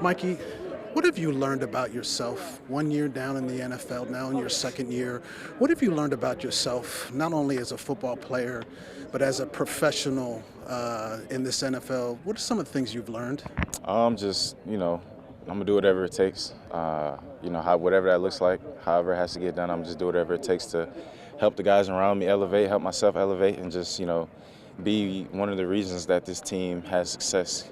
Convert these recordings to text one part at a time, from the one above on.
Mikey, what have you learned about yourself 1 year down in the NFL, now in your second year? What have you learned about yourself, not only as a football player, but as a professional in this NFL? What are some of the things you've learned? Just, I'm gonna do whatever it takes. Whatever that looks like, however it has to get done, I'm just do whatever it takes to help the guys around me elevate, help myself elevate, and just, be one of the reasons that this team has success.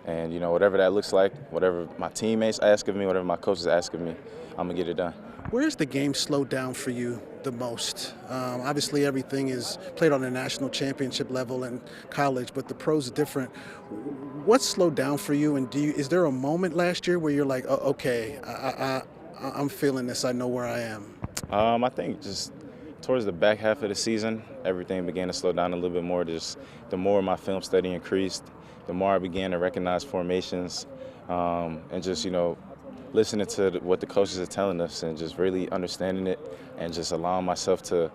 And, whatever that looks like, whatever my teammates ask of me, whatever my coaches ask of me, I'm gonna get it done. Where's the game slowed down for you the most? Obviously, everything is played on a national championship level in college, but the pros are different. What's slowed down for you, and is there a moment last year where you're like, oh, okay, I'm feeling this, I know where I am? I think just towards the back half of the season, everything began to slow down a little bit more. Just the more my film study increased, the more I began to recognize formations, and just, listening to what the coaches are telling us and just really understanding it and just allowing myself to,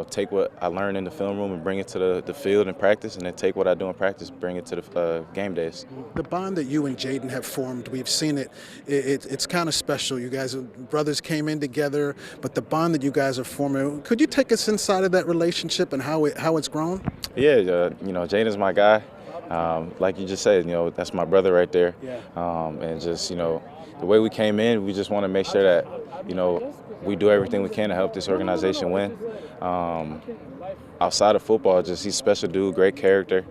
take what I learned in the film room and bring it to the field in practice, and then take what I do in practice, bring it to the game days. The bond that you and Jaden have formed, we've seen it. It's kind of special. You guys, brothers, came in together, but the bond that you guys are forming, could you take us inside of that relationship and how it's grown? Yeah, Jaden's my guy. Like you just said, that's my brother right there. Yeah. And just, the way we came in, we just want to make sure that, we do everything we can to help this organization win. Outside of football, just he's a special dude, great character.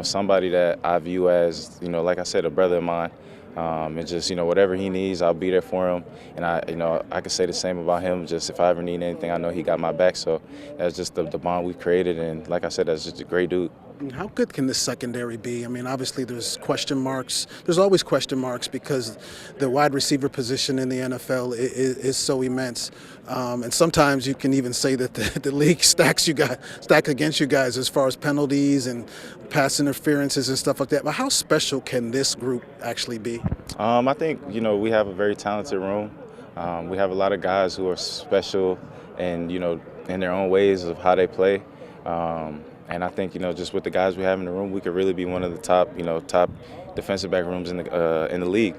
Somebody that I view as, like I said, a brother of mine. And just, whatever he needs, I'll be there for him. And I could say the same about him. Just if I ever need anything, I know he got my back. So that's just the bond we've created. And like I said, that's just a great dude. How good can this secondary be? I mean, obviously there's question marks. There's always question marks because the wide receiver position in the NFL is so immense. And sometimes you can even say that the league stacks against you guys as far as penalties and pass interferences and stuff like that. But how special can this group actually be? I think, we have a very talented room. We have a lot of guys who are special and, in their own ways of how they play. And I think, just with the guys we have in the room, we could really be one of the top defensive back rooms in the league.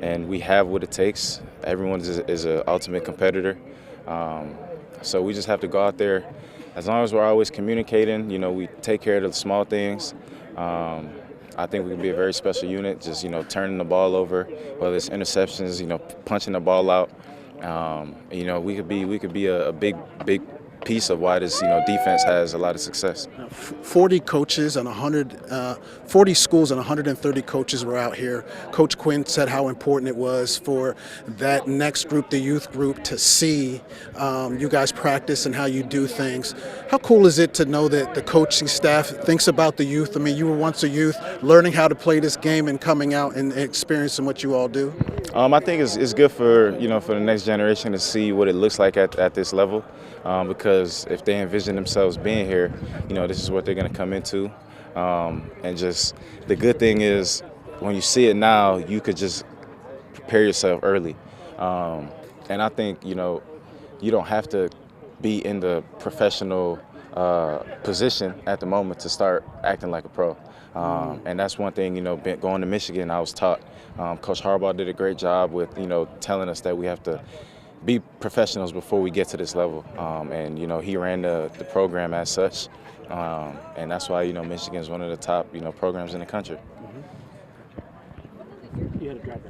And we have what it takes. Everyone is an ultimate competitor. So we just have to go out there. As long as we're always communicating, we take care of the small things. I think we can be a very special unit, just, turning the ball over, whether it's interceptions, punching the ball out. We could be a big piece of why this defense has a lot of success. 40 coaches and 40 schools and 130 coaches were out here. Coach Quinn said how important it was for that next group, the youth group, to see you guys practice and how you do things. How cool is it to know that the coaching staff thinks about the youth? I mean, you were once a youth, learning how to play this game and coming out and experiencing what you all do. I think it's good for for the next generation to see what it looks like at this level, because if they envision themselves being here, this is what they're going to come into. And just the good thing is when you see it now, you could just prepare yourself early. And I think you don't have to be in the professional position at the moment to start acting like a pro. And that's one thing, going to Michigan, I was taught. Coach Harbaugh did a great job with, telling us that we have to be professionals before we get to this level. And, he ran the program as such. And that's why, Michigan is one of the top, programs in the country. You had to drop it.